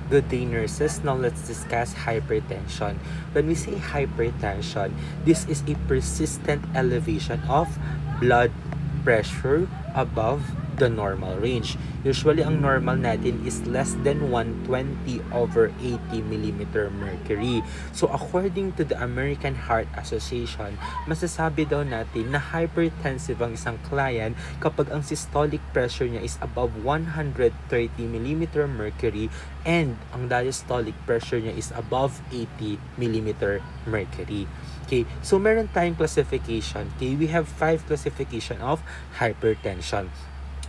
Good day, nurses. Now let's discuss hypertension. When we say hypertension, this is a persistent elevation of blood pressure above the normal range. Usually, ang normal natin is less than 120/80 millimeter mercury. So, according to the American Heart Association, masasabi daw natin na hypertensive ang isang client kapag ang systolic pressure niya is above 130 millimeter mercury and ang diastolic pressure niya is above 80 millimeter mercury. Okay, so meron tayong classification. Okay, we have 5 classification of hypertension.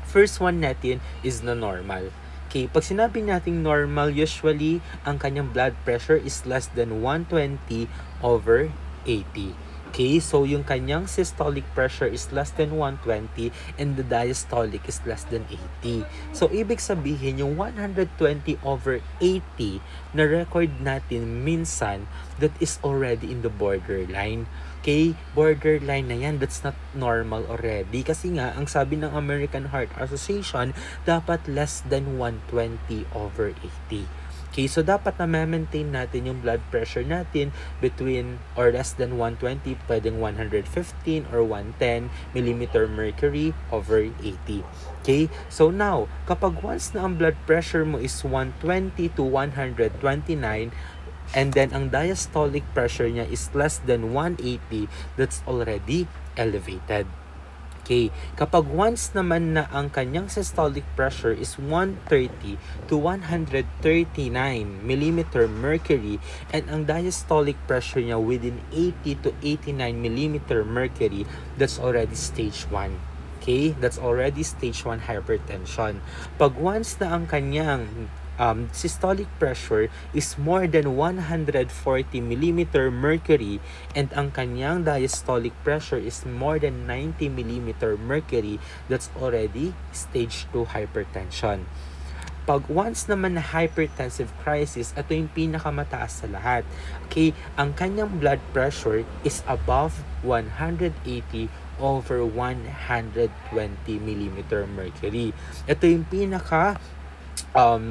First one natin is the normal. Okay, pag sinabi nating normal, usually, ang kanyang blood pressure is less than 120/80. Okay, so yung kanyang systolic pressure is less than 120 and the diastolic is less than 80. So, ibig sabihin, yung 120/80 na record natin minsan, that is already in the borderline. Okay, borderline na yan, that's not normal already. Kasi nga, ang sabi ng American Heart Association, dapat less than 120/80. Okay, so dapat na ma-maintain natin yung blood pressure natin between or less than 120, pwedeng 115 or 110 millimeter mercury over 80. Okay, so now, kapag once na ang blood pressure mo is 120 to 129, and then ang diastolic pressure niya is less than 180, that's already elevated. Okay, kapag once naman na ang kanyang systolic pressure is 130 to 139 millimeter mercury and ang diastolic pressure niya within 80 to 89 millimeter mercury, that's already stage 1. Okay, that's already stage 1 hypertension. Pag once na ang kanyang systolic pressure is more than 140 millimeter mercury and ang kanyang diastolic pressure is more than 90 millimeter mercury, that's already stage 2 hypertension. Pag once naman na hypertensive crisis, ito yung pinakamataas sa lahat. Okay, ang kanyang blood pressure is above 180/120 millimeter mercury. Ito yung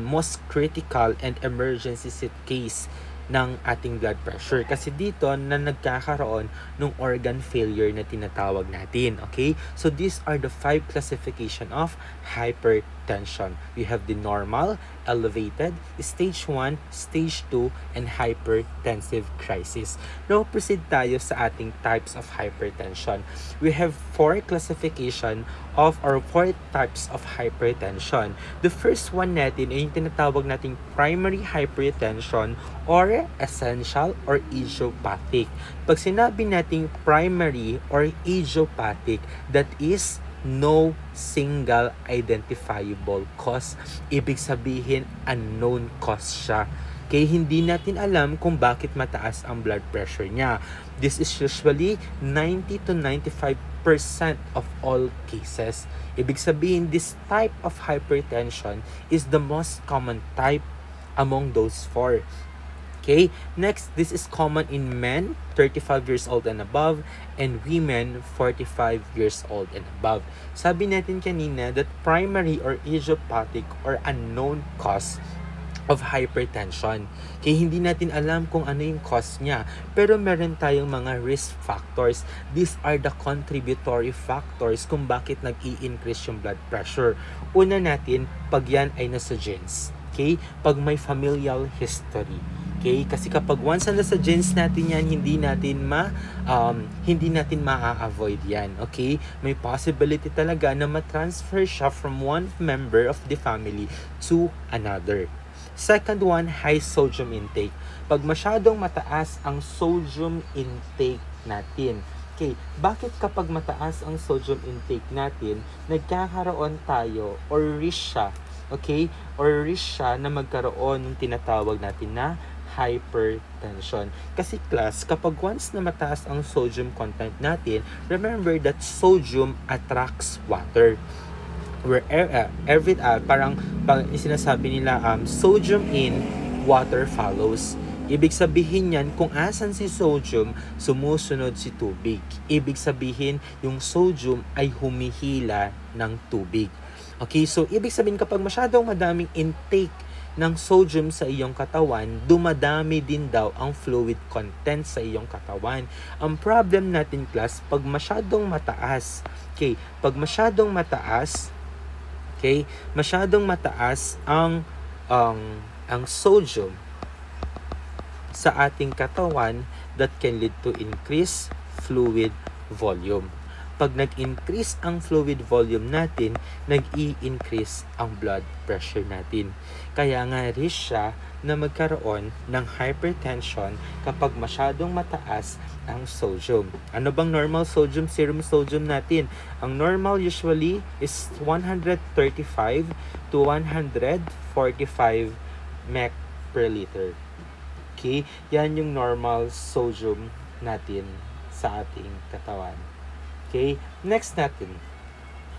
most critical and emergency case ng ating blood pressure. Kasi dito na nagkakaroon ng organ failure na tinatawag natin. Okay? So these are the 5 classification of hypertension. We have the normal, elevated, stage 1, stage 2, and hypertensive crisis. Now, proceed tayo sa ating types of hypertension. We have 4 classification of or 4 types of hypertension. The first one natin ay yung tinatawag nating primary hypertension or essential or idiopathic. Pag sinabi nating primary or idiopathic, that is no single identifiable cause. Ibig sabihin, unknown cause siya. Kaya hindi natin alam kung bakit mataas ang blood pressure niya. This is usually 90 to 95% of all cases. Ibig sabihin, this type of hypertension is the most common type among those 4. Okay, next, this is common in men 35 years old and above and women 45 years old and above. Sabi natin kanina that primary or idiopathic or unknown cause of hypertension. Kaya hindi natin alam kung ano yung cause niya. Pero meron tayong mga risk factors. These are the contributory factors kung bakit nag-i-increase yung blood pressure. Una natin, pag yan ay nasa genes. Okay? Pag may familial history. Okay? Kasi kapag once na sa genes natin yan, hindi natin ma-avoid yan. Okay? May possibility talaga na ma-transfer siya from one member of the family to another. Second one, high sodium intake. Pag masyadong mataas ang sodium intake natin. Okay, bakit kapag mataas ang sodium intake natin, nagkakaroon tayo or risk siya, okay? Or risk siya na magkaroon ng tinatawag natin na hypertension. Kasi class, kapag once na mataas ang sodium content natin, remember that sodium attracts water. Parang sinasabi nila, sodium in, water follows. Ibig sabihin yan, kung asan si sodium, sumusunod si tubig. Ibig sabihin, yung sodium ay humihila ng tubig. Okay, so ibig sabihin kapag masyadong madaming intake ng sodium sa iyong katawan, dumadami din daw ang fluid content sa iyong katawan. Ang problem natin, class, pag masyadong mataas, okay, pag masyadong mataas, okay, masyadong mataas ang sodium sa ating katawan, that can lead to increased fluid volume. Pag nag-increase ang fluid volume natin, nag-i-increase ang blood pressure natin. Kaya nga risk siya na magkaroon ng hypertension kapag masyadong mataas ang sodium. Ano bang normal serum sodium natin? Ang normal usually is 135 to 145 mEq per liter. Okay? Yan yung normal sodium natin sa ating katawan. Okay? Next natin.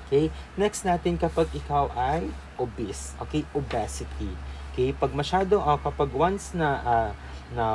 Okay? Next natin kapag ikaw ay obese. Okay? Obesity. Okay? Pag kapag once na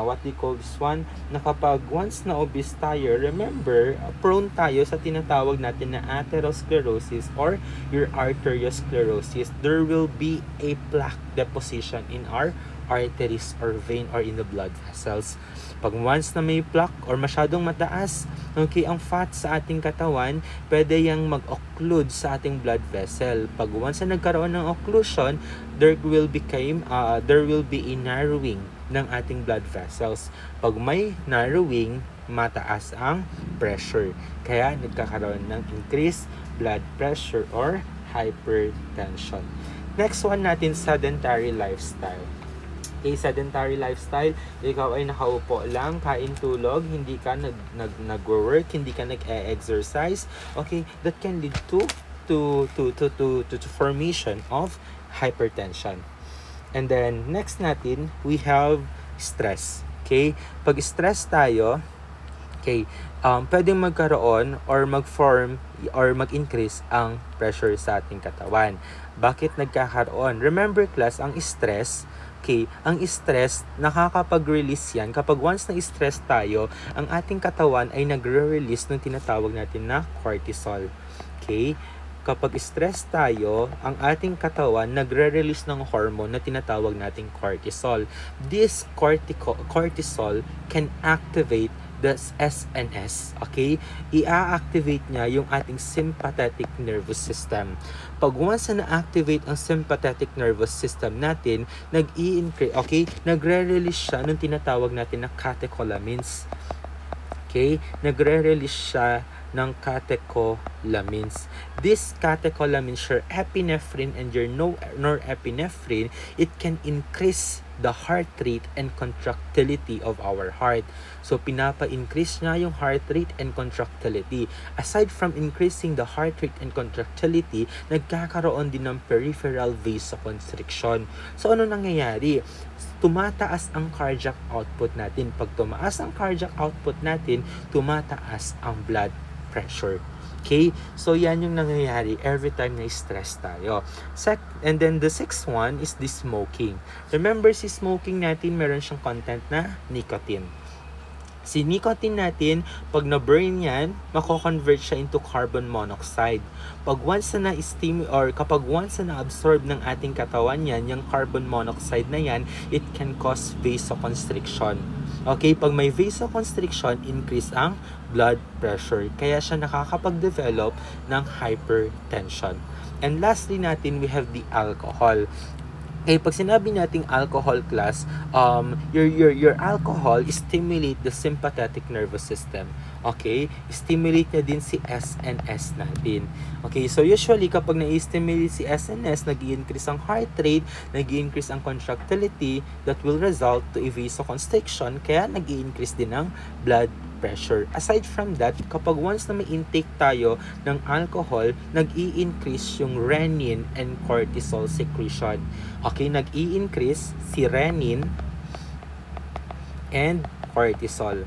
what we call this one, na kapag once na obese tayo, remember, prone tayo sa tinatawag natin na atherosclerosis or your arteriosclerosis. There will be a plaque deposition in our arteries or vein or in the blood vessels. Pag once na may plaque or masyadong mataas, okay, ang fat sa ating katawan, pwede yang mag-occlude sa ating blood vessel. Pag once na nagkaroon ng occlusion, there will be a narrowing ng ating blood vessels. Pag may narrowing, mataas ang pressure. Kaya nagkakaroon ng increased blood pressure or hypertension. Next one natin, sedentary lifestyle. Sedentary lifestyle, ikaw ay nakaupo lang, kain tulog, hindi ka nag-work, hindi ka nag-exercise, okay, that can lead to formation of hypertension. And then next natin, we have stress. Okay, pag stress tayo, okay, pwedeng magkaroon or mag-form or mag-increase ang pressure sa ating katawan. Bakit nagkakaroon? Remember, class, ang stress, okay, ang stress, nakakapag-release yan. Kapag once na-stress tayo, ang ating katawan ay nagre-release ng tinatawag natin na cortisol. Okay? Kapag stress tayo, ang ating katawan nagre-release ng hormone na tinatawag nating cortisol. This cortisol can activate the SNS, okay? I-activate niya yung ating sympathetic nervous system. Pag once na na-activate ang sympathetic nervous system natin, nagre-release siya ng tinatawag natin na catecholamines. Okay? Nagre-release siya ng catecholamines. This catecholamines, your epinephrine and your norepinephrine, it can increase the heart rate and contractility of our heart. So, pinapa-increase niya yung heart rate and contractility. Aside from increasing the heart rate and contractility, nagkakaroon din ng peripheral vasoconstriction. So, ano nangyayari? Tumataas ang cardiac output natin. Pag tumaas ang cardiac output natin, tumataas ang blood pressure. Okay? So, yan yung nangyayari every time na stress tayo. And then, the sixth one is the smoking. Remember, si smoking natin, meron siyang content na nicotine. Si nicotine natin, pag na-burn yan, mako-convert siya into carbon monoxide. Kapag once na na-absorb ng ating katawan yan, yung carbon monoxide na yan, it can cause vasoconstriction. Okay, pag may vasoconstriction, increase ang blood pressure. Kaya siya nakakapag-develop ng hypertension. And lastly natin, we have the alcohol. Okay, pag sinabi nating alcohol, class, your alcohol stimulate the sympathetic nervous system. Okay? Stimulate na din si SNS natin. Okay, so usually kapag na-stimulate si SNS, nag-i-increase ang heart rate, nag-i-increase ang contractility, that will result to a vasoconstriction, kaya nag-i-increase din ang blood pressure. Aside from that, kapag once na may intake tayo ng alcohol, nag-i-increase yung renin and cortisol secretion. Okay, nag-i-increase si renin and cortisol.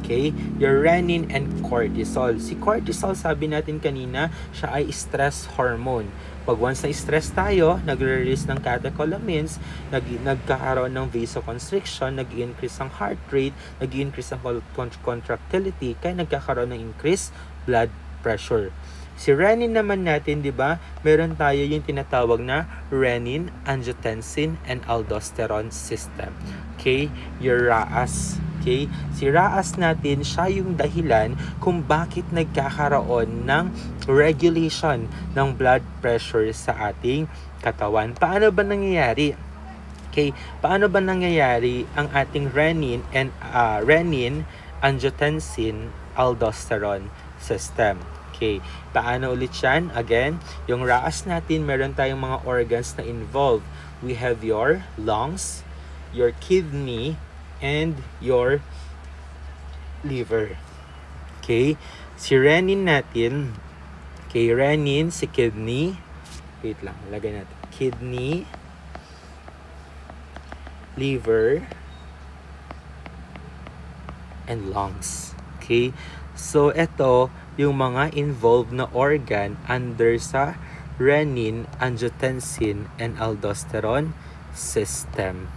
Okay, your renin and cortisol. Si cortisol, sabi natin kanina, siya ay stress hormone. Pag once na stress tayo, nagre-release ng catecholamines, nagkakaroon ng vasoconstriction, nag-increase ang heart rate, nag-increase ang contractility, kaya nagkakaroon ng increased blood pressure. Si renin naman natin, di ba, meron tayo yung tinatawag na renin, angiotensin, and aldosterone system. Okay? Your RAAS. Okay? Si RAAS natin, siya yung dahilan kung bakit nagkakaroon ng regulation ng blood pressure sa ating katawan. Paano ba nangyayari? Okay, paano ba nangyayari ang ating renin, angiotensin, aldosterone system? Okay, paano ulit yan? Again, yung RAAS natin, meron tayong mga organs na involved. We have your lungs, your kidney, and your liver. Okay, si renin natin, okay, renin, si kidney, wait lang, lagay natin, kidney, liver, and lungs. Okay, so ito yung mga involved na organ under sa renin, angiotensin, and aldosterone system.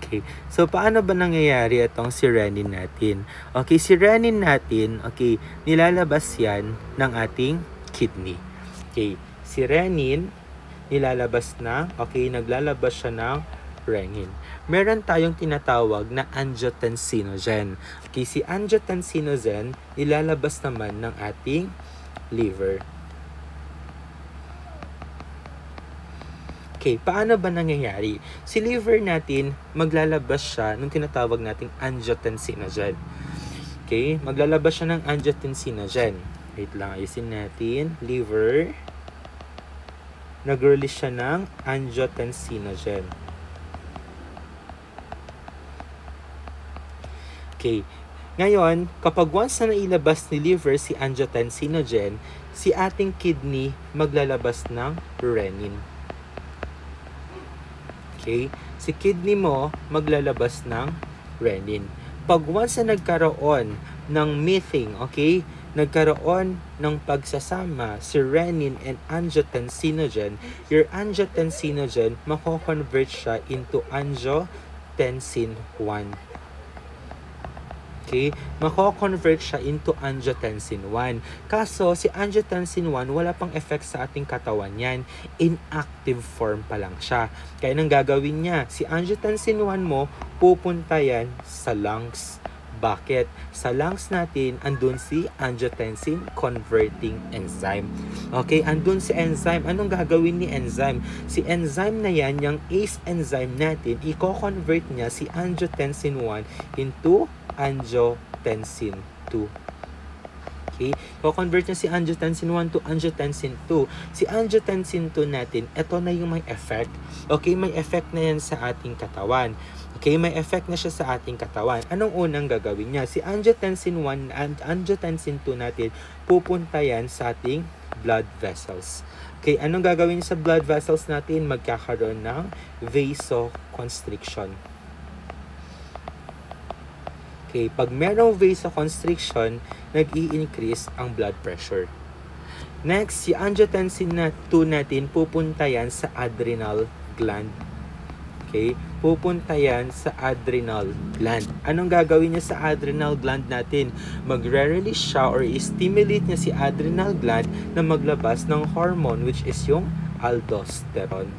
Okay, so paano ba nangyayari itong si renin natin? Okay, si renin natin, okay, nilalabas yan ng ating kidney. Okay, si renin, nilalabas na, okay, naglalabas siya ng renin. Meron tayong tinatawag na angiotensinogen. Okay, si angiotensinogen, nilalabas naman ng ating liver. Okay, paano ba nangyayari? Si liver natin, maglalabas siya ng tinatawag nating angiotensinogen. Okay, maglalabas siya ng angiotensinogen. Wait lang, ayusin natin. Liver, nag-release siya ng angiotensinogen. Okay, ngayon, kapag once na nailabas ni liver si angiotensinogen, si ating kidney maglalabas ng renin. Okay, si kidney mo maglalabas ng renin. Pag once na nagkaroon ng meeting, okay, nagkaroon ng pagsasama si renin and angiotensinogen, your angiotensinogen mako-convert siya into angiotensin 1. Okay, mako-convert siya into angiotensin 1. Kaso, si angiotensin 1, wala pang effect sa ating katawan yan. Inactive form pa lang siya. Kaya nang gagawin niya, si angiotensin 1 mo, pupunta yan sa lungs. Bakit? Sa lungs natin, andun si angiotensin converting enzyme. Okay, andun si enzyme. Anong gagawin ni enzyme? Si enzyme na yan, yung ACE enzyme natin, i-convert niya si angiotensin 1 into angiotensin 2. Okay? Co-convert niya si angiotensin 1 to angiotensin 2. Si angiotensin 2 natin, ito na yung may effect. Okay? May effect na yan sa ating katawan. Okay? May effect na siya sa ating katawan. Anong unang gagawin niya? Si angiotensin 1 and angiotensin 2 natin, pupunta yan sa ating blood vessels. Okay? Anong gagawin niya sa blood vessels natin? Magkakaroon ng vasoconstriction. Okay, pag merong vasoconstriction, nag-i-increase ang blood pressure. Next, si angiotensin 2 natin, pupunta yan sa adrenal gland. Okay, pupunta yan sa adrenal gland. Anong gagawin niya sa adrenal gland natin? Magre-release siya or stimulate niya si adrenal gland na maglabas ng hormone which is yung aldosterone.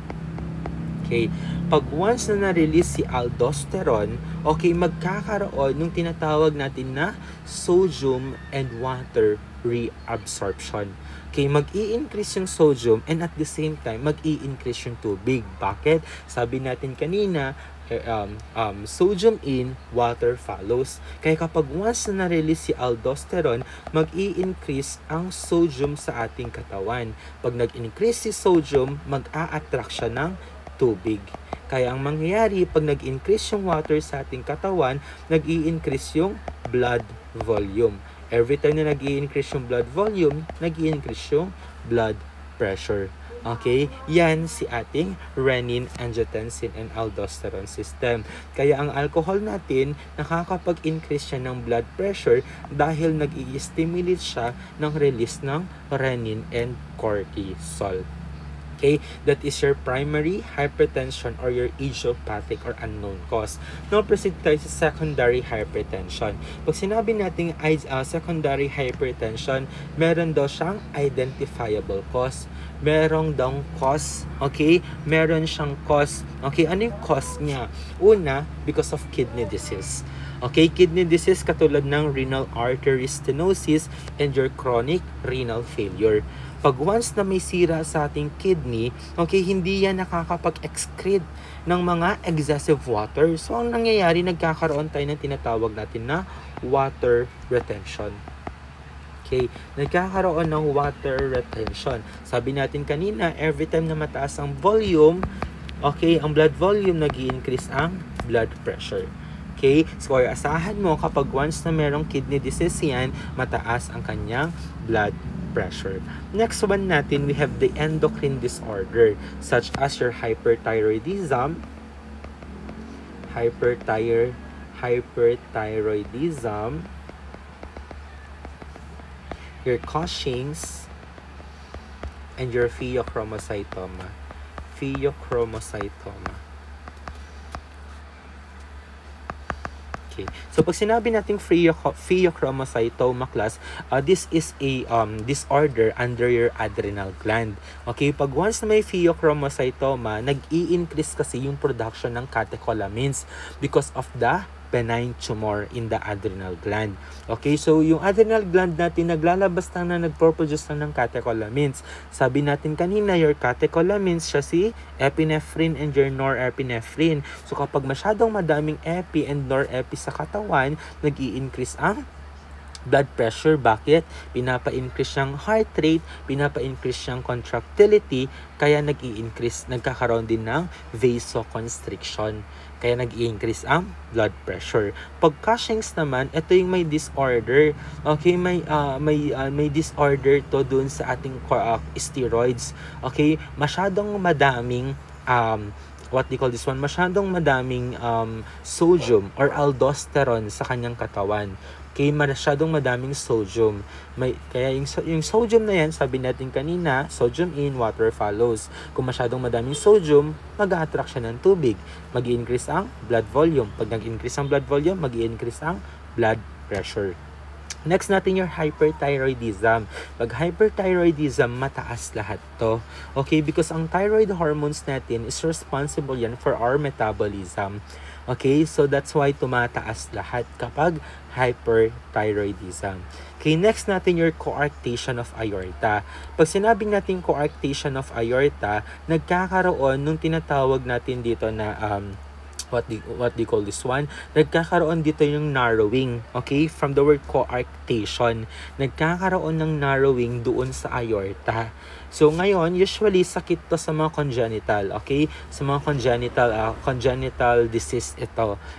Okay, pag once na na-release si aldosterone, okay, magkakaroon ng tinatawag natin na sodium and water reabsorption. Okay, mag-i-increase yung sodium and at the same time, mag-i-increase yung tubig. Bakit? Sabi natin kanina, sodium in, water follows. Kaya kapag once na na-release si aldosterone, mag-i-increase ang sodium sa ating katawan. Pag nag-increase si sodium, mag-a-attract siya ng tubig. Kaya ang mangyayari, pag nag-increase yung water sa ating katawan, nag-i-increase yung blood volume. Every time na nag-i-increase yung blood volume, nag-i-increase yung blood pressure. Okay? Yan si ating renin, angiotensin, and aldosterone system. Kaya ang alcohol natin, nakakapag-increase siya ng blood pressure dahil nag-i-stimulate siya ng release ng renin and cortisol. Okay, that is your primary hypertension or your idiopathic or unknown cause. Now, proceed tayo sa secondary hypertension. Pag sinabi natin secondary hypertension, meron daw siyang identifiable cause. Merong daw cause, okay? Meron siyang cause. Okay, ano yung cause niya? Una, because of kidney disease. Okay, kidney disease katulad ng renal artery stenosis and your chronic renal failure. Pag once na may sira sa ating kidney, okay, hindi yan nakakapag-excrete ng mga excessive water. So, ang nangyayari, nagkakaroon tayo ng tinatawag natin na water retention. Okay, nagkakaroon ng water retention. Sabi natin kanina, every time na mataas ang volume, okay, ang blood volume, nag-i-increase ang blood pressure. Okay, so asahan mo kapag once na merong kidney disease yan, mataas ang kanyang blood pressure. Next one natin, we have the endocrine disorder such as your hyperthyroidism, your Cushing's, and your pheochromocytoma. Okay. So, pag sinabi nating pheochromocytoma class, this is a disorder under your adrenal gland. Okay, pag once na may pheochromocytoma, nag-i-increase kasi yung production ng catecholamines because of the benign tumor in the adrenal gland. Okay, so yung adrenal gland natin naglalabas na nagpo-produce ng catecholamines. Sabi natin kanina, your catecholamines siya si epinephrine and your norepinephrine. So kapag masyadong madaming epi and norepi sa katawan, nag-i-increase ang blood pressure. Bakit? Pinapa-increase siyang heart rate, pinapa-increase siyang contractility, kaya nag-i-increase, nagkakaroon din ng vasoconstriction. Kaya nag-i-increase ang blood pressure. Pag Cushing's naman, ito yung may disorder. Okay, may disorder to dun sa ating steroids. Okay, masyadong madaming what they call this one, masyadong madaming sodium or aldosterone sa kanyang katawan. Okay, masyadong madaming sodium. Kaya yung sodium na yan, sabi natin kanina, sodium in, water follows. Kung masyadong madaming sodium, mag-a-attract siya ng tubig. Mag-i-increase ang blood volume. Pag nag-increase ang blood volume, mag-i-increase ang blood pressure. Next natin yung hyperthyroidism. Pag hyperthyroidism, mataas lahat to. Okay, because ang thyroid hormones natin is responsible yan for our metabolism. Okay, so that's why tumataas lahat kapag hyperthyroidism. Okay, next natin your coarctation of aorta. Pag sinabing natin coarctation of aorta, nagkakaroon nung tinatawag natin dito na what do you call this one? Nagkakaroon dito yung narrowing, okay? From the word coarctation, nagkakaroon ng narrowing doon sa aorta. So ngayon, usually sakit to sa mga congenital, okay? Sa mga congenital disease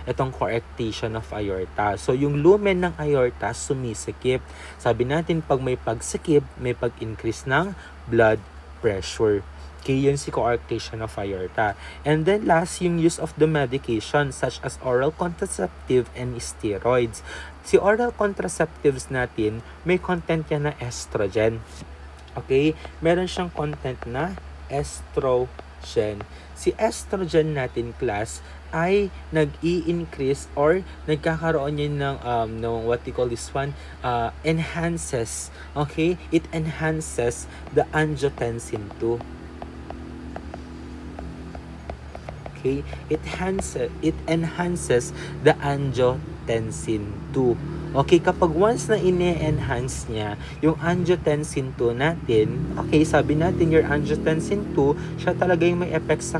itong coarctation of aorta. So yung lumen ng aorta sumisikip. Sabi natin pag may pagsikip, may pag-increase ng blood pressure. Okay, yun si coarctation of aorta. And then last, yung use of the medication such as oral contraceptive and steroids. Si oral contraceptives natin, may content yan na estrogen. Okay, meron siyang content na estrogen. Si estrogen natin, class, ay nag-i-increase or nagkakaroon yun ng what you call this one, enhances. Okay, it enhances the angiotensin 2. Okay, it enhances the angiotensin 2. Okay, kapag once na ine-enhance niya yung angiotensin 2 natin, okay, sabi natin your angiotensin 2, siya talaga yung may effect sa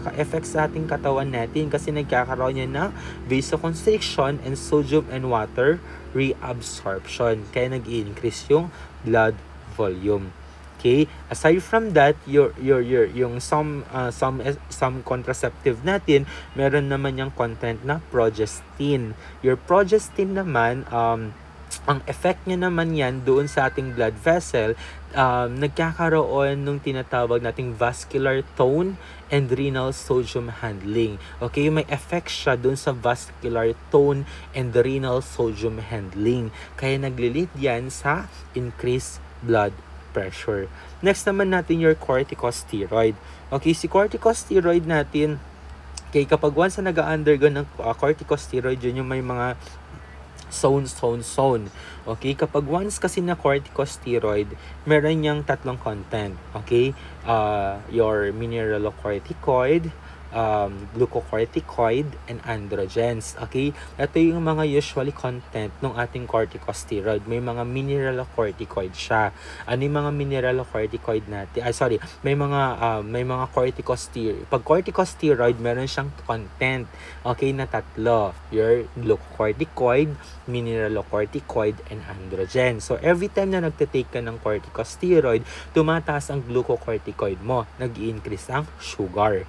ating katawan natin kasi nagkakaroon niya ng vasoconstriction and sodium and water reabsorption. Kaya nag-i-increase yung blood volume. Okay, aside from that, yung some contraceptive natin, meron naman yung content na progestin. Your progestin naman, ang effect niya naman yan doon sa ating blood vessel, nagkakaroon nung tinatawag nating vascular tone and renal sodium handling. Okay, may effect siya doon sa vascular tone and renal sodium handling. Kaya nagli-lead yan sa increased blood pressure. Next naman natin your corticosteroid. Okay, si corticosteroid natin, okay, kapag once na nag-undergo ng corticosteroid, yun yung may mga zone. Okay, kapag once kasi na corticosteroid, meron niyang tatlong content. Okay, your mineralocorticoid, glucocorticoid, and androgens. Okay, ito yung mga usually content ng ating corticosteroid. May mga mineralocorticoid siya. Ano yung mga mineralocorticoid natin? May mga corticosteroid. Pag corticosteroid, meron siyang content. Okay, na tatlo. Your glucocorticoid, mineralocorticoid, and androgen. So, every time na nagtitake ka ng corticosteroid, tumataas ang glucocorticoid mo. Nag-i-increase ang sugar.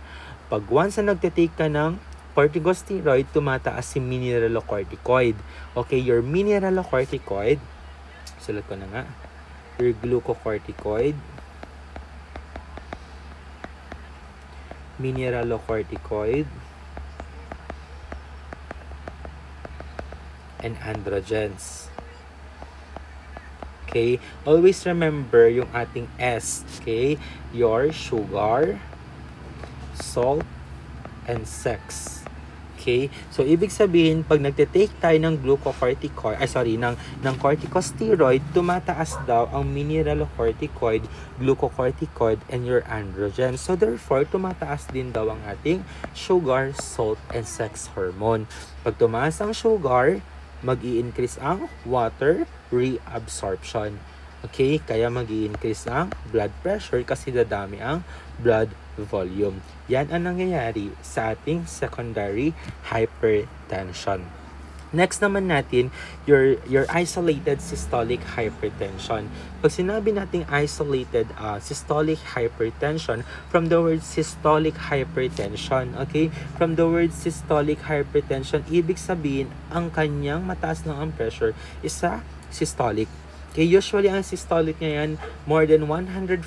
Pag once na nagtitake ka ng corticosteroid, tumataas si mineralocorticoid. Okay, your mineralocorticoid, sulat ko na nga, your glucocorticoid, mineralocorticoid, and androgens. Okay, always remember yung ating S. Okay, your sugar, salt, and sex. Okay? So, ibig sabihin, pag nagtitake tayo ng ng corticosteroid, tumataas daw ang mineralocorticoid, glucocorticoid, and your androgen. So, therefore, tumataas din daw ang ating sugar, salt, and sex hormone. Pag tumaas ang sugar, mag-i-increase ang water reabsorption. Okay? Kaya mag-i-increase ang blood pressure kasi dadami ang blood volume. Yan ang nangyayari sa ating secondary hypertension. Next naman natin, your isolated systolic hypertension. Pag sinabi nating isolated systolic hypertension, from the word systolic hypertension, okay? From the word systolic hypertension, ibig sabihin, ang kanyang mataas ng ang pressure is sa systolic. Okay, usually ang systolic niya yan more than 140,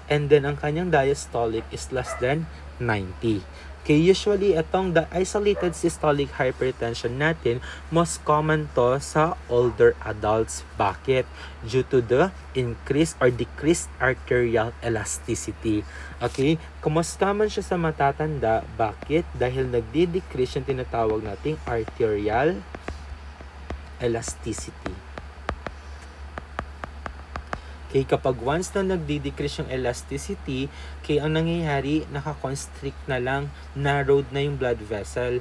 and then ang kanyang diastolic is less than 90. Okay, usually itong the isolated systolic hypertension natin, most common to sa older adults. Bakit? Due to the increased or decreased arterial elasticity. Okay, most common siya sa matatanda. Bakit? Dahil nagdi-decrease yung tinatawag nating arterial elasticity. Okay, kapag once na nagdi-decrease yung elasticity, okay, ang nangyayari, nakakonstrict na lang, narrowed na yung blood vessel.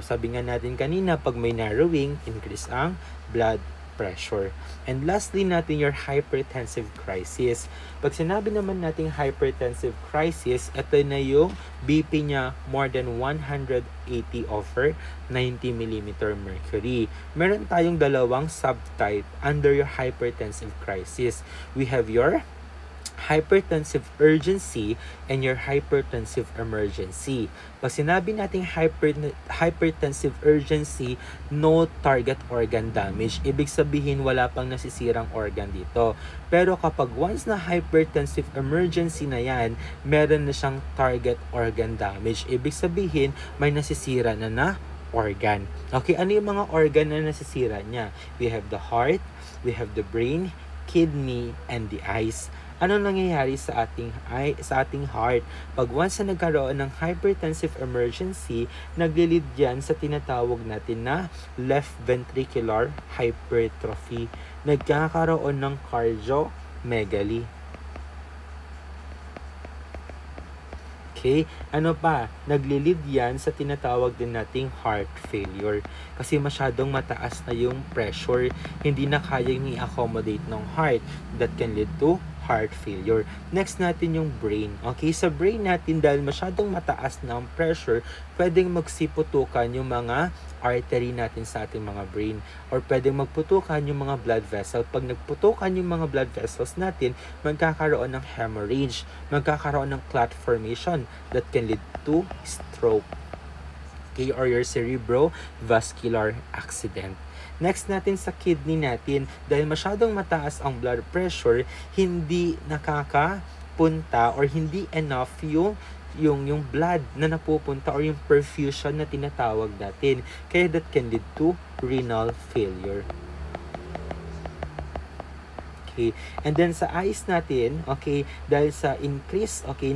Sabi nga natin kanina, pag may narrowing, increase ang blood pressure. And lastly natin, your hypertensive crisis. Pag sinabi naman natin hypertensive crisis, ito na yung BP niya more than 180 over 90 mm mercury. Meron tayong dalawang subtype under your hypertensive crisis. We have your hypertensive urgency and your hypertensive emergency. Pag sinabi natin hypertensive urgency, no target organ damage. Ibig sabihin, wala pang nasisirang organ dito. Pero kapag once na hypertensive emergency na yan, meron na siyang target organ damage. Ibig sabihin, may nasisira na organ. Okay, ano yung mga organ na nasisira niya? We have the heart, we have the brain, kidney, and the eyes. Ano nangyayari sa ating heart? Pag once na nagkaroon ng hypertensive emergency, naglilid yan sa tinatawag natin na left ventricular hypertrophy. Nagkakaroon ng cardiomegaly. Okay? Ano pa? Naglilid yan sa tinatawag din nating heart failure. Kasi masyadong mataas na yung pressure, hindi na kayang i-accommodate ng heart. That can lead to heart failure. Next natin yung brain. Okay, sa brain natin, dahil masyadong mataas na ang pressure, pwedeng magsiputukan yung mga artery natin sa ating mga brain, or pwedeng magputukan yung mga blood vessel. Pag nagputukan yung mga blood vessels natin, magkakaroon ng hemorrhage, magkakaroon ng clot formation that can lead to stroke. Okay, or your cerebrovascular accident. Next natin sa kidney natin, dahil masyadong mataas ang blood pressure, hindi nakakapunta or hindi enough yung blood na napupunta or yung perfusion na tinatawag natin. Kaya that can lead to renal failure. Okay. And then sa eyes natin, okay, dahil sa increase, okay,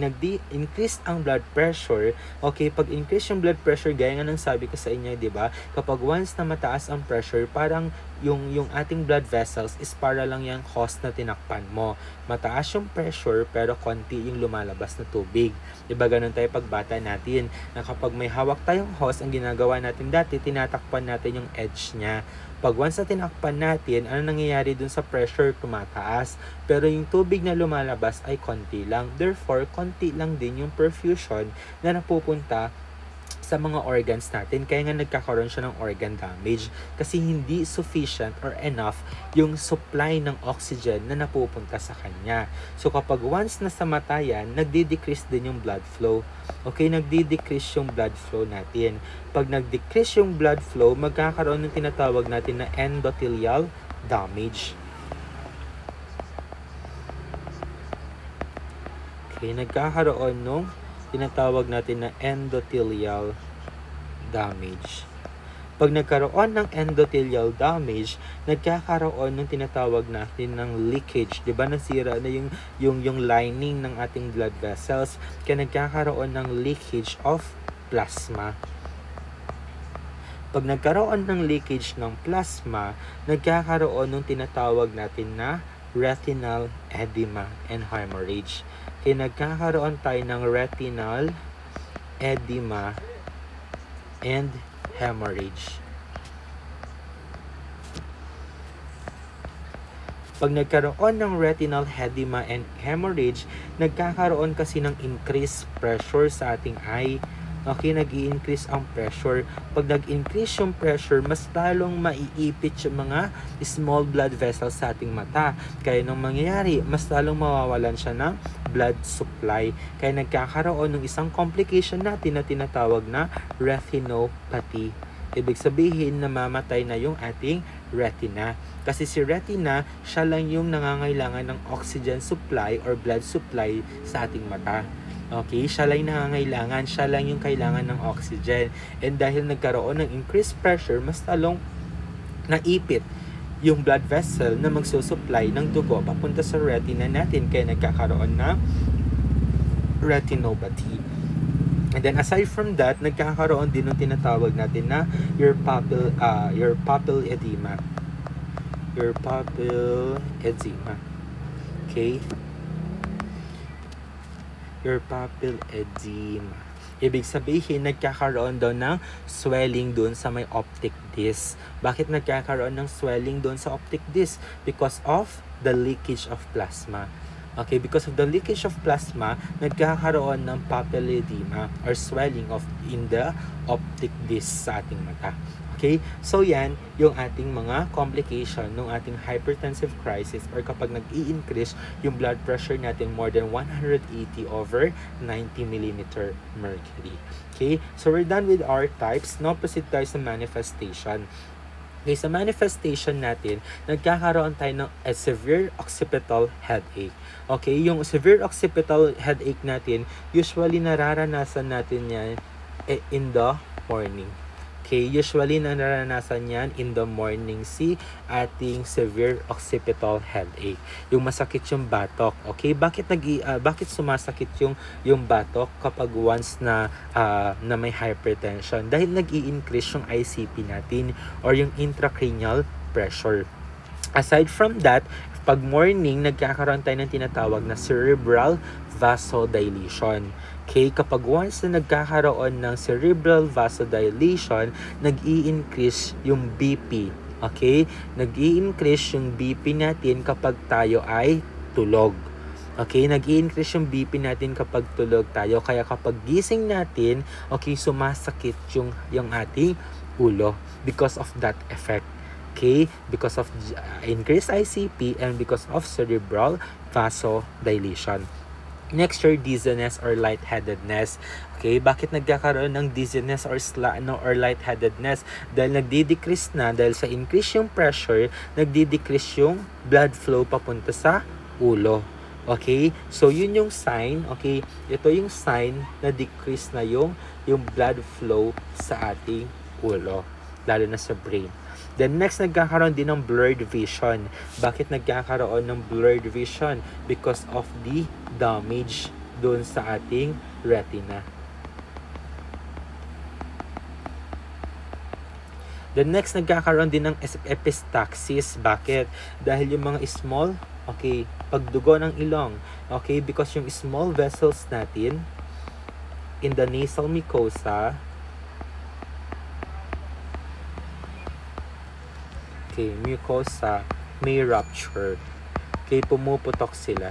increase ang blood pressure. Okay, pag increase yung blood pressure, gaya nga ng sabi ko sa inyo, 'di ba? Kapag once na mataas ang pressure, parang yung ating blood vessels is para lang yung hose na tinakpan mo. Mataas yung pressure pero konti yung lumalabas na tubig. 'Di ba ganun tayo pagbata natin, na kapag may hawak tayong hose, ang ginagawa natin dati, tinatakpan natin yung edge niya. Pag once na tinakpan natin, ano nangyayari dun sa pressure? Tumataas. Pero yung tubig na lumalabas ay konti lang. Therefore, konti lang din yung perfusion na napupunta sa mga organs natin. Kaya nga nagkakaroon siya ng organ damage kasi hindi sufficient or enough yung supply ng oxygen na napupunta sa kanya. So kapag once na sa mata yan, nagdi-decrease din yung blood flow. Okay, nagdi-decrease yung blood flow natin. Pag nag-decrease yung blood flow, magkakaroon ng tinatawag natin na endothelial damage. Okay, nagkakaroon nung tinatawag natin na endothelial damage. Pag nagkaroon ng endothelial damage, nagkakaroon ng tinatawag natin ng leakage. 'Di ba nasira na yung lining ng ating blood vessels, kaya nagkakaroon ng leakage of plasma. Pag nagkaroon ng leakage ng plasma, nagkakaroon ng tinatawag natin na retinal edema and hemorrhage. Kaya nagkakaroon tayo ng retinal edema and hemorrhage. Pag nagkaroon ng retinal edema and hemorrhage, nagkakaroon kasi ng increased pressure sa ating eye. Okay, nag-i-increase ang pressure. Pag nag-increase yung pressure, mas lalong maiipit yung mga small blood vessels sa ating mata. Kaya nung mangyayari, mas lalong mawawalan siya ng blood supply. Kaya nagkakaroon ng isang complication natin na tinatawag na retinopathy. Ibig sabihin, namamatay na yung ating retina. Kasi si retina, siya lang yung nangangailangan ng oxygen supply or blood supply sa ating mata. Okay, siya lang nangangailangan, siya lang yung kailangan ng oxygen. And dahil nagkaroon ng increased pressure, mas talong naipit yung blood vessel na magsusupply ng dugo papunta sa retina natin, kaya nagkakaroon ng retinopathy. And then aside from that, nagkakaroon din ng tinatawag natin na your pupil edema. Your pupil edema. Okay? Your pupil edema. Ibig sabihin, nagkakaroon daw ng swelling doon sa may optic disc. Bakit nagkakaroon ng swelling doon sa optic disc? Because of the leakage of plasma. Okay, because of the leakage of plasma, nagkakaroon ng pupil edema or swelling in the optic disc sa ating mata. Okay? So yan, yung ating mga complication ng ating hypertensive crisis or kapag nag-i-increase yung blood pressure natin more than 180 over 90 mm mercury. Okay? So we're done with our types. Now proceed tayo sa manifestation. Okay, sa manifestation natin, nagkakaroon tayo ng a severe occipital headache. Okay, yung severe occipital headache natin, usually nararanasan natin yan in the morning. Okay, usually nararanasan yan in the morning si ating severe occipital headache. Yung masakit yung batok. Okay, bakit sumasakit yung batok kapag once na may hypertension? Dahil nag-i-increase yung ICP natin or yung intracranial pressure. Aside from that, pag morning, nagkakaroon tayo ng tinatawag na cerebral vasodilation. Okay, kapag once na nagkakaroon ng cerebral vasodilation, nag-i-increase yung BP. Okay, nag-i-increase yung BP natin kapag tayo ay tulog. Okay, nag-i-increase yung BP natin kapag tulog tayo. Kaya kapag gising natin, okay, sumasakit yung ating ulo because of that effect. Okay, because of increased ICP and because of cerebral vasodilation. Next, your dizziness or lightheadedness. Okay, bakit nagkakaroon ng dizziness or lightheadedness? Dahil nagdi-decrease na, dahil sa increase yung pressure, nagdi-decrease yung blood flow papunta sa ulo. Okay, so yun yung sign. Okay, ito yung sign na decrease na yung blood flow sa ating ulo. lalo na sa brain. Then next, nagkakaroon din ng blurred vision. Bakit nagkakaroon ng blurred vision? Because of the damage doon sa ating retina. The next, nagkakaroon din ng epistaxis. Bakit? Dahil yung mga small, okay, pagdugo ng ilong, okay, because yung small vessels natin in the nasal mucosa, okay, mucosa may rupture. Okay, pumuputok sila.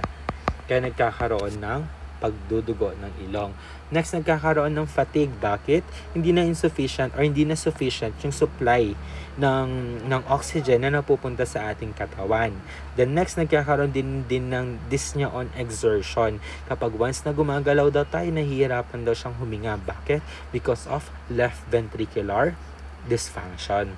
Kaya nagkakaroon ng pagdudugo ng ilong. Next, nagkakaroon ng fatigue. Bakit? Hindi na insufficient or hindi na sufficient yung supply ng oxygen na napupunta sa ating katawan. The next, nagkakaroon din ng dyspnea on exertion. Kapag once na gumagalaw daw tayo, nahihirapan daw siyang huminga. Bakit? Because of left ventricular dysfunction.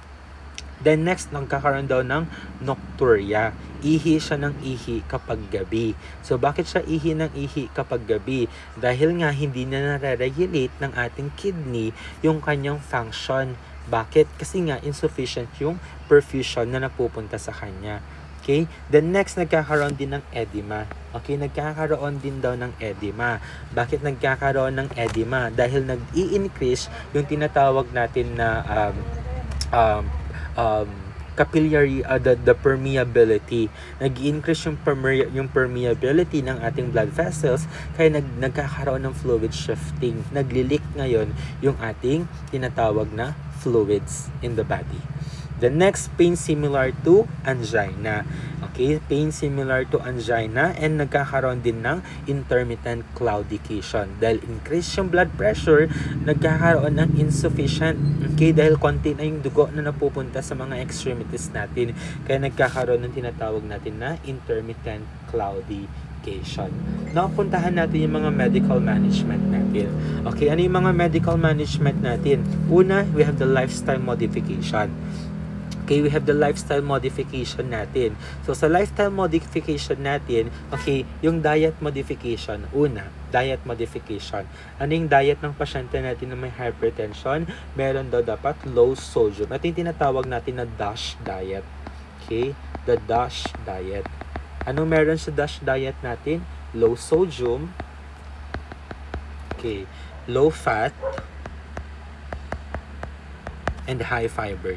Then next, nagkakaroon daw ng nocturia. Ihi siya ng ihi kapag gabi. So, bakit siya ihi ng ihi kapag gabi? Dahil nga, hindi na nare-regulate ng ating kidney yung kanyang function. Bakit? Kasi nga, insufficient yung perfusion na napupunta sa kanya. Okay? Then next, nagkakaroon din ng edema. Okay? Nagkakaroon din daw ng edema. Bakit nagkakaroon ng edema? Dahil nag-i-increase yung tinatawag natin na capillary, the permeability. Nag-i-increase yung permeability ng ating blood vessels, kaya nagkakaroon ng fluid shifting. Nagli-leak ngayon yung ating tinatawag na fluids in the body. The next, pain similar to angina. Okay, pain similar to angina, and nagkakaroon din ng intermittent claudication. Dahil increase yung blood pressure, nagkakaroon ng insufficient. Okay, dahil konti na yung dugo na napupunta sa mga extremities natin. Kaya nagkakaroon ng tinatawag natin na intermittent claudication. Now, puntahan natin yung mga medical management natin. Okay, ano yung mga medical management natin? Una, we have the lifestyle modification. Okay, we have the lifestyle modification natin. So, sa lifestyle modification natin, okay, yung diet modification. Una, diet modification. Ano yung diet ng pasyente natin na may hypertension? Meron daw dapat low sodium. Ito yung tinatawag natin na DASH diet. Okay, the DASH diet. Ano meron sa DASH diet natin? Low sodium. Okay, low fat. And high fiber.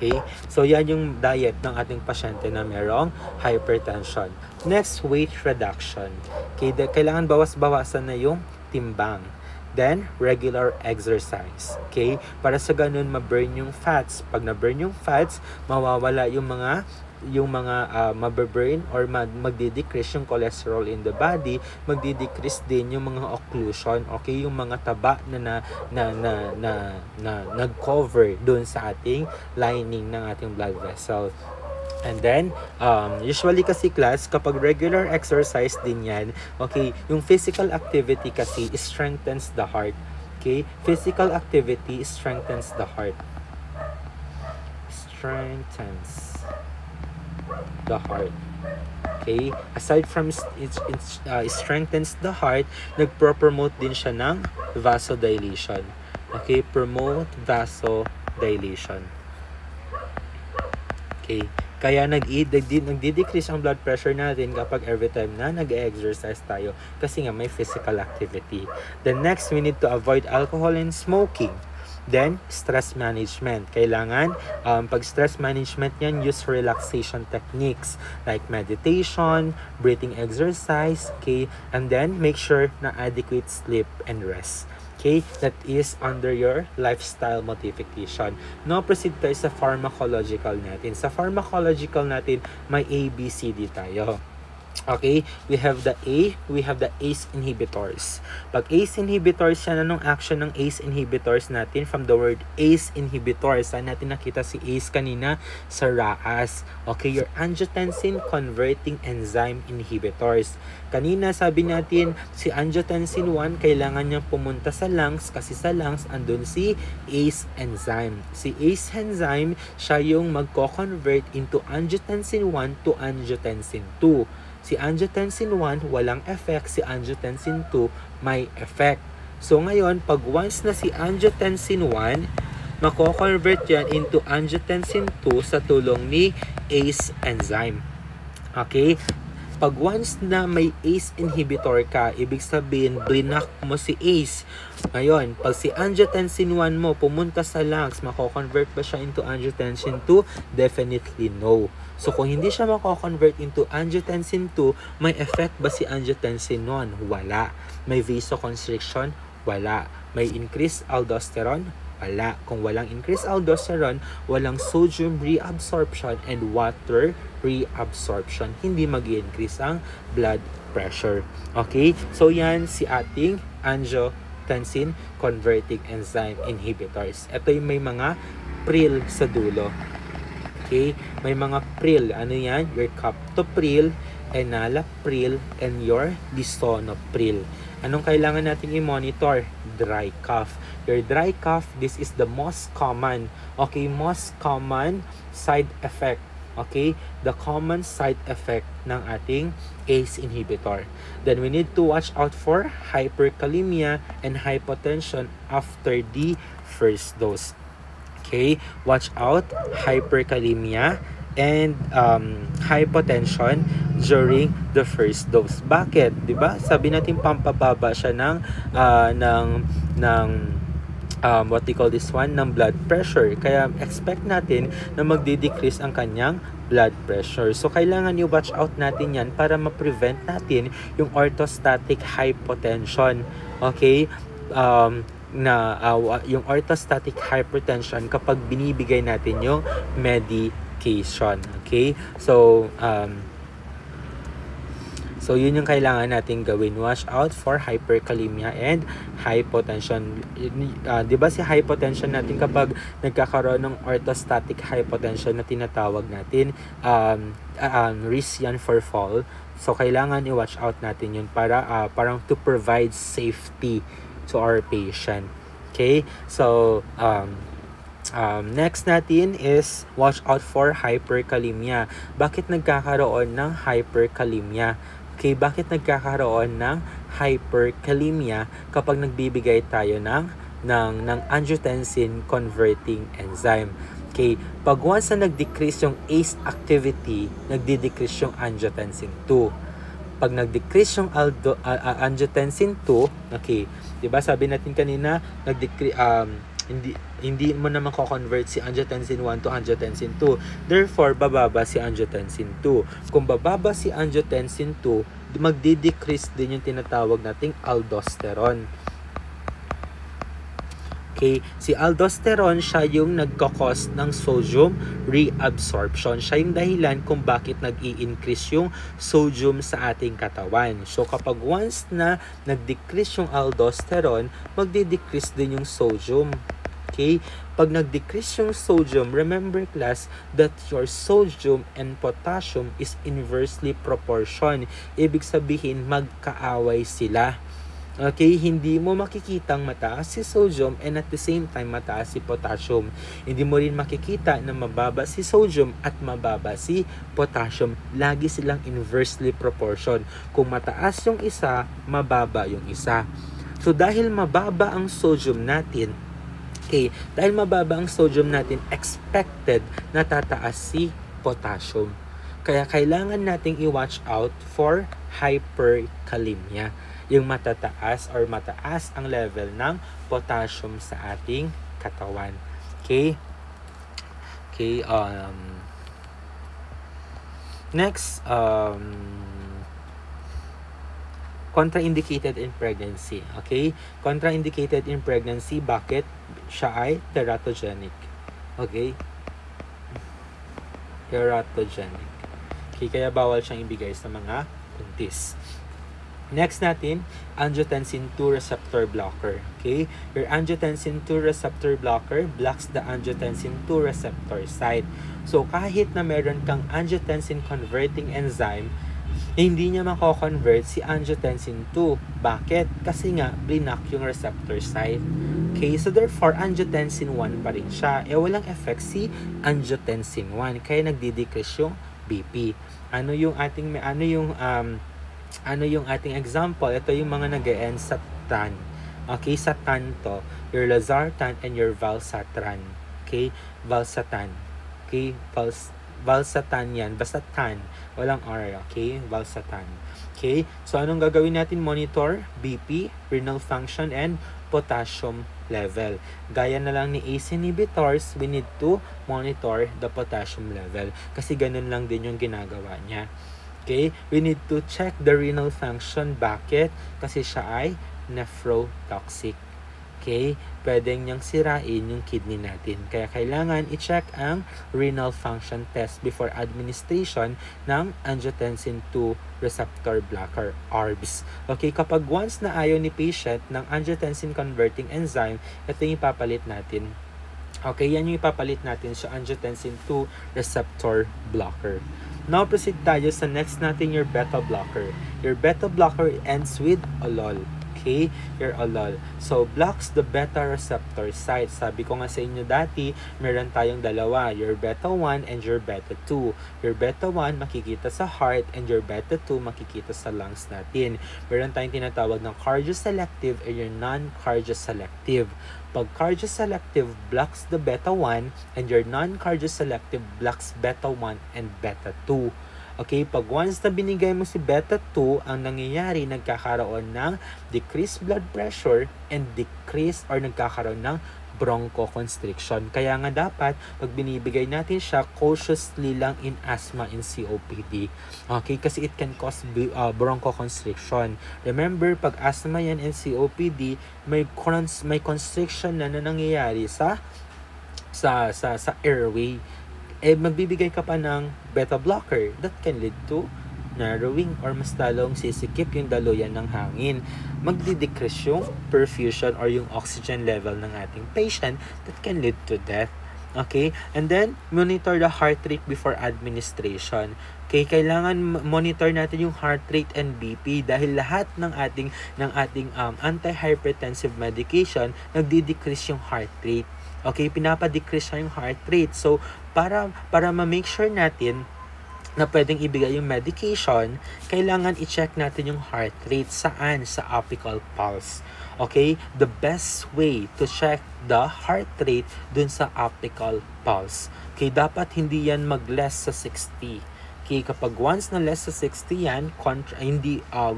Okay? So, yan yung diet ng ating pasyente na merong hypertension. Next, weight reduction. Okay? Kailangan bawas-bawasan na yung timbang. Then, regular exercise. Okay? Para sa ganun, ma-burn yung fats. Pag na-burn yung fats, mawawala yung mga mababurn or magdi-decrease yung cholesterol in the body, magdi-decrease din yung mga occlusion, okay, yung mga taba na nag-cover doon sa ating lining ng ating blood vessel. And then, usually kasi class, kapag regular exercise din yan, okay, yung physical activity kasi strengthens the heart. Okay, physical activity strengthens the heart. Strengthens the heart. Okay? Aside from it strengthens the heart, nagpro-promote din siya ng vasodilation. Okay? Promote vasodilation. Okay? Kaya nagdi-decrease ang blood pressure natin kapag every time na nag-exercise tayo kasi nga may physical activity. The next, we need to avoid alcohol and smoking. Then, stress management. Kailangan, pag stress management yan, use relaxation techniques like meditation, breathing exercise, okay? And then, make sure na adequate sleep and rest. Okay? That is under your lifestyle modification. Now, proceed tayo sa pharmacological natin. Sa pharmacological natin, may A, B, C, D tayo. Okay, we have the ACE inhibitors. Pag ACE inhibitors, yan, anong action ng ACE inhibitors natin? From the word ACE inhibitors, saan natin nakita si ACE kanina? Sa RAAS. Okay, your angiotensin converting enzyme inhibitors. Kanina sabi natin, si angiotensin 1, kailangan niyang pumunta sa lungs kasi sa lungs andun si ACE enzyme. Si ACE enzyme, siya yung magko-convert into angiotensin 1 to angiotensin 2. Si angiotensin 1, walang effect. Si angiotensin 2, may effect. So ngayon, pag once na si angiotensin 1, mako-convert yan into angiotensin 2 sa tulong ni ACE enzyme. Okay? Pag once na may ACE inhibitor ka, ibig sabihin, blinak mo si ACE. Ngayon, pag si angiotensin 1 mo pumunta sa lungs, mako-convert ba siya into angiotensin 2? Definitely no. So, kung hindi siya mako-convert into angiotensin 2, may effect ba si angiotensin 1? Wala. May vasoconstriction? Wala. May increased aldosterone? Wala. Kung walang increased aldosterone, walang sodium reabsorption and water reabsorption. Hindi mag-increase ang blood pressure. Okay? So, yan si ating angiotensin converting enzyme inhibitors. Ito yung may mga pril sa dulo. Okay? May mga pril. Ano yan? Your captopril, enalapril, and your lisinopril. Anong kailangan natin i-monitor? Dry cough. Your dry cough, this is the most common, okay, most common side effect, okay, the common side effect ng ating ACE inhibitor. Then we need to watch out for hyperkalemia and hypotension after the first dose. Okay, watch out hyperkalemia and hypotension during the first dose. Bakit? 'Di ba? Sabi natin pampababa siya ng what we call this one, ng blood pressure. Kaya expect natin na magdi-decrease ang kanyang blood pressure. So kailangan i-watch out natin 'yan para ma-prevent natin yung orthostatic hypotension. Okay? Yung orthostatic hypertension kapag binibigay natin yung medication. Okay? So yun yung kailangan natin gawin. Watch out for hyperkalemia and hypotension. Di ba si hypotension natin kapag nagkakaroon ng orthostatic hypotension na tinatawag natin, risk yan for fall. So kailangan i-watch out natin yun para parang to provide safety to our patient. Okay? So next natin is watch out for hyperkalemia. Bakit nagkakaroon ng hyperkalemia? Okay, bakit nagkakaroon ng hyperkalemia kapag nagbibigay tayo ng angiotensin converting enzyme? Okay, pag once na nag-decrease yung ACE activity, nagdi-decrease yung angiotensin 2. Pag nag-decrease yung angiotensin 2, okay, 'di ba sabi natin kanina, nag-decrease hindi mo naman ko-convert si angiotensin 1 to angiotensin 2. Therefore, bababa si angiotensin 2. Kung bababa si angiotensin 2, magdi-decrease din yung tinatawag nating aldosterone. Okay, si aldosterone, siya yung nagkakos ng sodium reabsorption. Siya yung dahilan kung bakit nag-i-increase yung sodium sa ating katawan. So, kapag once na nag-decrease yung aldosterone, magdi-decrease din yung sodium. Okay? Pag nag-decrease yung sodium, remember class that your sodium and potassium is inversely proportion. Ibig sabihin, magkaaway sila. Okay, hindi mo makikitang mataas si sodium and at the same time mataas si potassium. Hindi mo rin makikita na mababa si sodium at mababa si potassium. Lagi silang inversely proportion. Kung mataas yung isa, mababa yung isa. So dahil mababa ang sodium natin, okay, dahil mababa ang sodium natin, expected na tataas si potassium. Kaya kailangan nating i-watch out for hyperkalemia. Yung mataas ang level ng potassium sa ating katawan. Okay? Okay, next, contraindicated in pregnancy. Okay? Contraindicated in pregnancy, bakit? Siya ay teratogenic. Okay? Teratogenic. Okay, kaya bawal siyang ibigay sa mga buntis. Next natin, angiotensin 2 receptor blocker. Okay? Your angiotensin 2 receptor blocker blocks the angiotensin 2 receptor site. So, kahit na meron kang angiotensin converting enzyme, hindi niya mako-convert si angiotensin 2. Bakit? Kasi nga, blinak yung receptor site. Okay? So, therefore, angiotensin 1 pa rin siya. Walang effect si angiotensin 1. Kaya nagdi-decrease yung BP. Ano yung ating example? Ito yung mga nag-e-end sa TAN. Okay, satan to. Your losartan and your valsartan. Okay, valsartan. Okay, valsartan yan. Basta tan. Walang R, okay? Valsartan. Okay, so anong gagawin natin? Monitor BP, renal function, and potassium level. Gaya na lang ni ACE inhibitors, we need to monitor the potassium level. Kasi ganun lang din yung ginagawa niya. Okay, we need to check the renal function. Bakit? Kasi siya ay nephrotoxic. Okay, pwedeng niyang sirain yung kidney natin. Kaya kailangan i-check ang renal function test before administration ng angiotensin 2 receptor blocker, ARBs. Okay, kapag once na ayaw ni patient ng angiotensin converting enzyme, ito yung ipapalit natin. Okay, yan yung ipapalit natin sa angiotensin 2 receptor blocker. Now, proceed tayo sa next natin, your beta blocker. Your beta blocker ends with olol. Okay, your olol. So, blocks the beta receptor site. Sabi ko nga sa inyo dati, meron tayong dalawa, your beta 1 and your beta 2. Your beta 1 makikita sa heart and your beta 2 makikita sa lungs natin. Meron tayong tinatawag ng cardioselective and your non-cardioselective. Pag cardioselective blocks the beta 1 and your non-cardioselective blocks beta 1 and beta 2. Okay, pag once na binigay mo si beta 2, ang nangyayari, nagkakaroon ng decreased blood pressure and nagkakaroon ng bronchoconstriction. Kaya nga dapat, pag binibigay natin siya, cautiously lang in asthma and COPD. Okay, kasi it can cause bronchoconstriction. Remember, pag asthma yan and COPD, may constriction na nangyayari sa airway. Magbibigay ka pa ng beta blocker that can lead to narrowing or mas lalong sisikip yung daluyan ng hangin. Magdi-decrease yung perfusion or yung oxygen level ng ating patient that can lead to death. Okay? And then, monitor the heart rate before administration. Okay, kailangan monitor natin yung heart rate and BP dahil lahat ng ating anti-hypertensive medication nagdi-decrease yung heart rate. Okay, pinapa-decrease siya yung heart rate. So, para ma-make sure natin na pwedeng ibigay yung medication, kailangan i-check natin yung heart rate. Saan? Sa apical pulse. Okay? The best way to check the heart rate dun sa apical pulse. Okay, dapat hindi yan mag-less sa 60. Okay, kapag once na less sa 60 yan,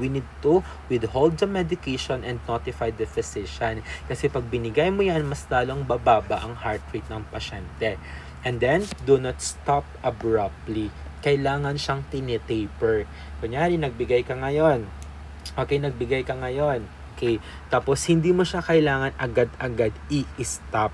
we need to withhold the medication and notify the physician. Kasi pag binigay mo yan, mas lalong bababa ang heart rate ng pasyente. And then, do not stop abruptly. Kailangan siyang tinitaper. Kunyari, nagbigay ka ngayon. Okay, nagbigay ka ngayon. Okay, tapos hindi mo siya kailangan agad-agad i-stop.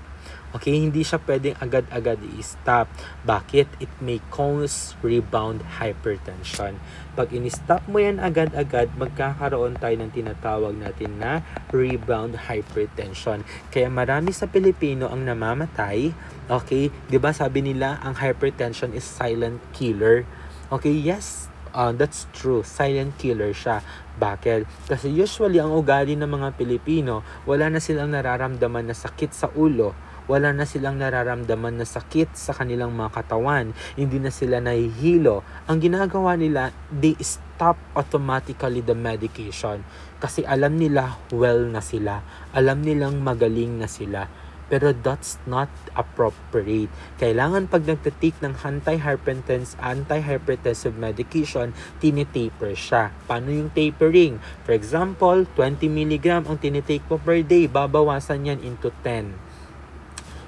Okay, hindi siya pwedeng agad-agad i-stop. Bakit? It may cause rebound hypertension. Pag in-stop mo yan agad-agad, magkakaroon tayo ng tinatawag natin na rebound hypertension. Kaya marami sa Pilipino ang namamatay. Okay, 'di ba sabi nila ang hypertension is silent killer. Okay, yes. That's true. Silent killer siya. Bakit? Kasi usually ang ugali ng mga Pilipino, wala na silang nararamdaman na sakit sa ulo. Wala na silang nararamdaman na sakit sa kanilang mga katawan. Hindi na sila nahihilo. Ang ginagawa nila, they stop automatically the medication. Kasi alam nila well na sila. Alam nilang magaling na sila. Pero that's not appropriate. Kailangan pag nagtitake ng anti-hypertensive medication, tinitaper siya. Paano yung tapering? For example, 20 mg ang tinitake mo per day, babawasan yan into 10.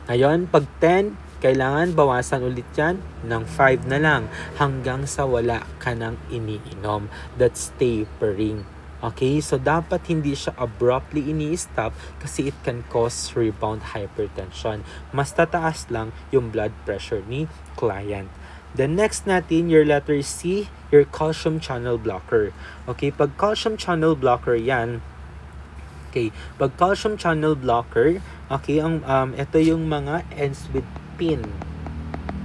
Ngayon, pag 10, kailangan bawasan ulit yan ng 5 na lang hanggang sa wala ka nang iniinom. That's tapering. Okay, so dapat hindi siya abruptly ini-stop kasi it can cause rebound hypertension. Mas tataas lang yung blood pressure ni client. The next natin, your letter C, your calcium channel blocker. Okay, pag calcium channel blocker yan, okay, pag calcium channel blocker, okay, ito yung mga ends with pin.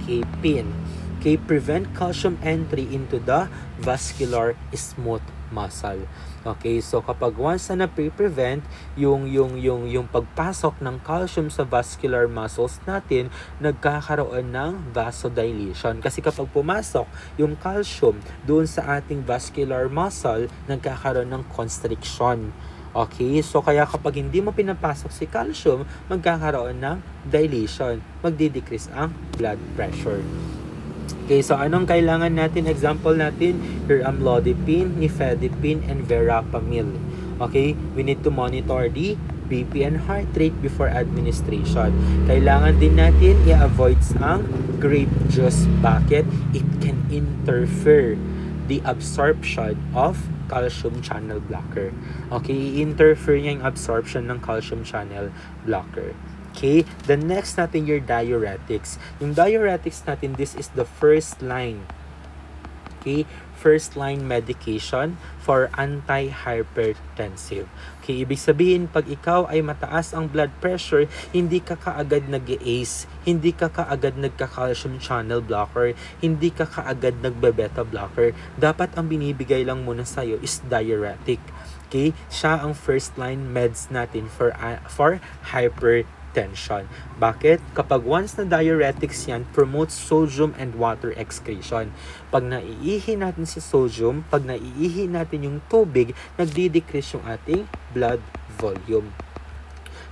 Okay, pin. Okay, prevent calcium entry into the vascular smooth muscle. Okay, so kapag once na pre-prevent yung pagpasok ng calcium sa vascular muscles natin, nagkakaroon ng vasodilation. Kasi kapag pumasok yung calcium doon sa ating vascular muscle, nagkakaroon ng constriction. Okay, so kaya kapag hindi mo pinapasok si calcium, magkakaroon ng dilation, magdi-decrease ang blood pressure. Okay, so anong kailangan natin? Example natin, your amlodipine, nifedipine, and verapamil. Okay, we need to monitor the BP and heart rate before administration. Kailangan din natin i-avoid ang grape juice. Bakit? It can interfere the absorption of calcium channel blocker. Okay, i-interfere niya yung absorption ng calcium channel blocker. Okay, the next natin your diuretics. Yung diuretics natin, this is the first line. Okay, first line medication for anti-hypertensive. Okay, ibig sabihin, pag ikaw ay mataas ang blood pressure, hindi ka kaagad nag-ACE, hindi ka kaagad nagka-calcium channel blocker, hindi ka kaagad nagbe-beta blocker. Dapat ang binibigay lang muna sa'yo is diuretic. Okay, siya ang first line meds natin for hypertension. Bakit? Kapag once na diuretics yan, promotes sodium and water excretion. Pag naiihi natin si sodium, pag naiihi natin yung tubig, nagdi-decrease yung ating blood volume.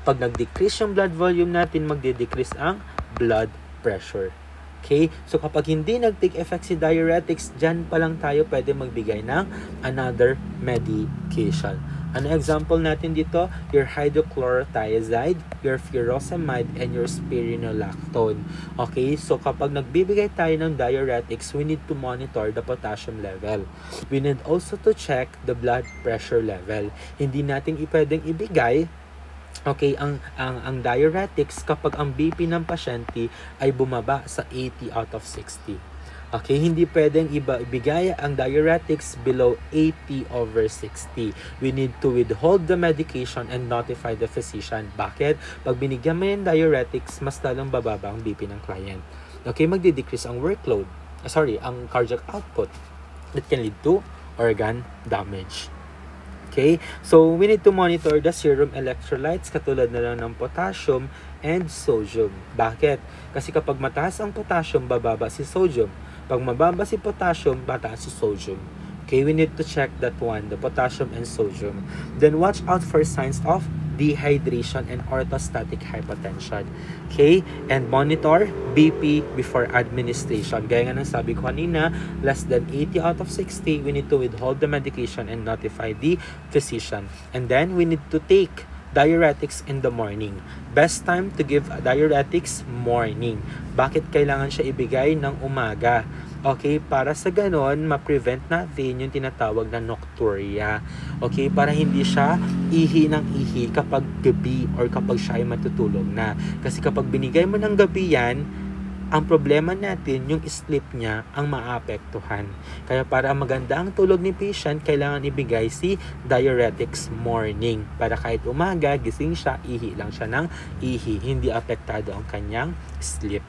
Pag nag-decrease yung blood volume natin, magdi-decrease ang blood pressure. Okay? So kapag hindi nag-take effect si diuretics, dyan pa lang tayo pwede magbigay ng another medication. Ano example natin dito? Your hydrochlorothiazide, your furosemide, and your spironolactone. Okay? So kapag nagbibigay tayo ng diuretics, we need to monitor the potassium level. We need also to check the blood pressure level. Hindi natin pwedeng ibigay ang diuretics kapag ang BP ng pasyente ay bumaba sa 80 out of 60. Okay, hindi pwedeng ibigay ang diuretics below 80 over 60. We need to withhold the medication and notify the physician. Bakit? Pag binigyan mo yung diuretics, mas lalong bababa ang BP ng client. Okay, magdi-decrease ang workload. Ang cardiac output. That can lead to organ damage. Okay, so we need to monitor the serum electrolytes katulad na lang ng potassium and sodium. Bakit? Kasi kapag mataas ang potassium, bababa si sodium. Pag mababa si potassium, mataas si sodium. Okay, we need to check that one, the potassium and sodium. Then watch out for signs of dehydration and orthostatic hypotension. Okay, and monitor BP before administration. Gaya nga ng sabi ko kanina, less than 80 out of 60, we need to withhold the medication and notify the physician. And then we need to take diuretics in the morning. Best time to give diuretics morning. Bakit kailangan siya ibigay ng umaga? Okay, para sa ganon, ma-prevent natin yung tinatawag na nocturia. Okay, para hindi siya ihi ng ihi kapag gabi or kapag siya ay matutulog na. Kasi kapag binigay mo ng gabi yan, ang problema natin, yung sleep niya ang maapektuhan. Kaya para maganda ang tulog ni patient, kailangan ibigay si diuretics morning. Para kahit umaga, gising siya, ihi lang siya ng ihi. Hindi apektado ang kanyang sleep.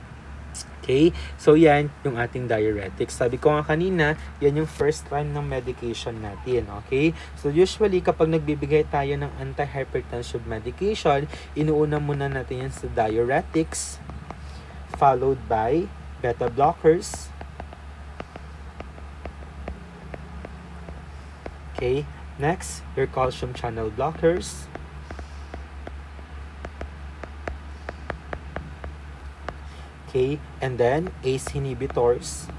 Okay? So, yan yung ating diuretics. Sabi ko nga kanina, yan yung first line ng medication natin. Okay? So, usually, kapag nagbibigay tayo ng anti-hypertensive medication, inuuna muna natin yan sa diuretics, followed by beta blockers. Okay, next, your calcium channel blockers. Okay, and then ACE inhibitors.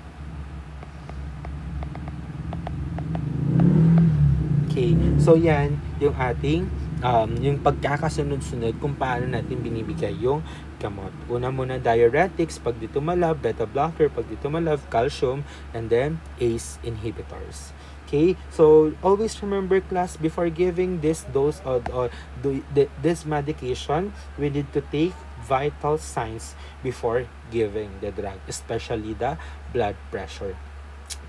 Okay, so yan yung ating yung pagkakasunod-sunod kung paano natin binibigay yung gamot. Una muna diuretics, pag di tumalaw, beta blocker, pag di tumalaw, calcium, and then ACE inhibitors. Okay, so always remember class, before giving this dose this medication, we need to take vital signs before giving the drug, especially the blood pressure.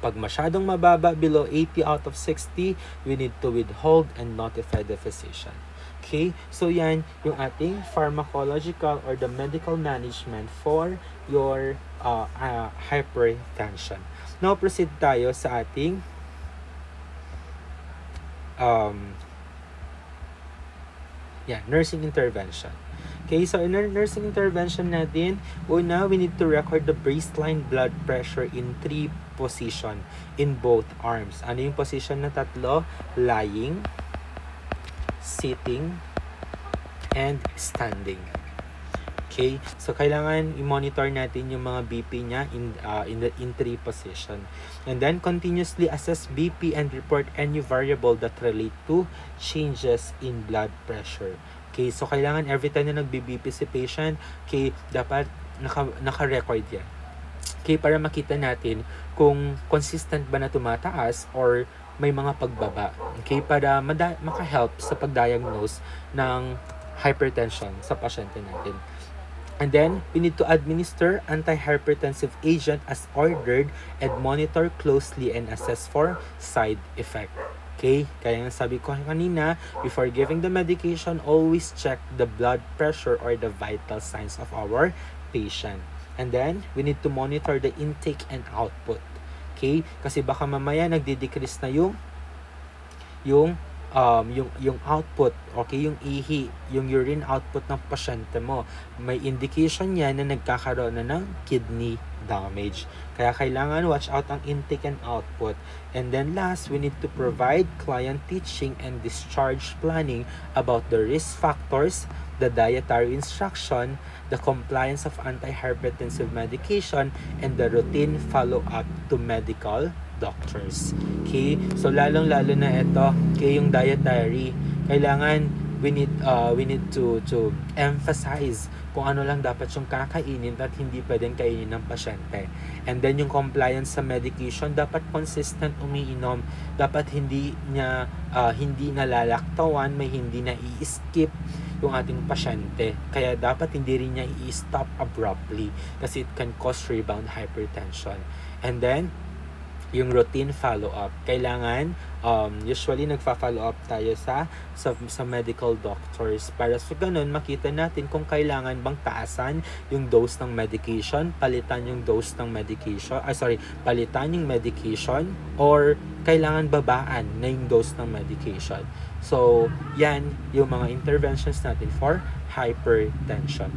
Pag masyadong mababa, below 80 out of 60, we need to withhold and notify the physician. Okay, so yan yung ating pharmacological or the medical management for your hypertension. Now, proceed tayo sa ating nursing intervention. Okay, so in our nursing intervention natin, una, we need to record the baseline blood pressure in 3 position in both arms. Ano yung position na tatlo? Lying, sitting, and standing. Okay? So, kailangan i-monitor natin yung mga BP niya in 3 position. And then, continuously assess BP and report any variable that relate to changes in blood pressure. Okay? So, kailangan every time na nagbi-BP si patient, okay, dapat naka-record yan. Okay? Para makita natin kung consistent ba na tumataas or may mga pagbaba. Okay? Para maka-help sa pag-diagnose ng hypertension sa pasyente natin. And then, we need to administer antihypertensive agent as ordered and monitor closely and assess for side effect. Okay? Kaya nga sabi ko kanina, before giving the medication, always check the blood pressure or the vital signs of our patient. And then, we need to monitor the intake and output. Okay? Kasi baka mamaya nagdi-decrease na yung output, okay, yung ihi, yung urine output ng pasyente mo. May indication yan na nagkakaroon na ng kidney damage. Kaya kailangan watch out ang intake and output. And then last, we need to provide client teaching and discharge planning about the risk factors, the dietary instruction, the compliance of antihypertensive medication, and the routine follow-up to medical doctors. Okay? So, lalong-lalo na ito, okay, yung dietary. Kailangan, we need to emphasize kung ano lang dapat yung kakainin at hindi pwedeng kainin ng pasyente. And then, yung compliance sa medication, dapat consistent umiinom. Dapat hindi nalalaktawan, may hindi na i-skip yung ating pasyente. Kaya dapat hindi rin niya i-stop abruptly kasi it can cause rebound hypertension. And then, yung routine follow-up. Kailangan, usually nagfa-follow up tayo sa medical doctors para sa ganun makita natin kung kailangan bang taasan yung dose ng medication, palitan yung dose ng medication, palitan yung medication, or kailangan babaan na yung dose ng medication. So, yan yung mga interventions natin for hypertension.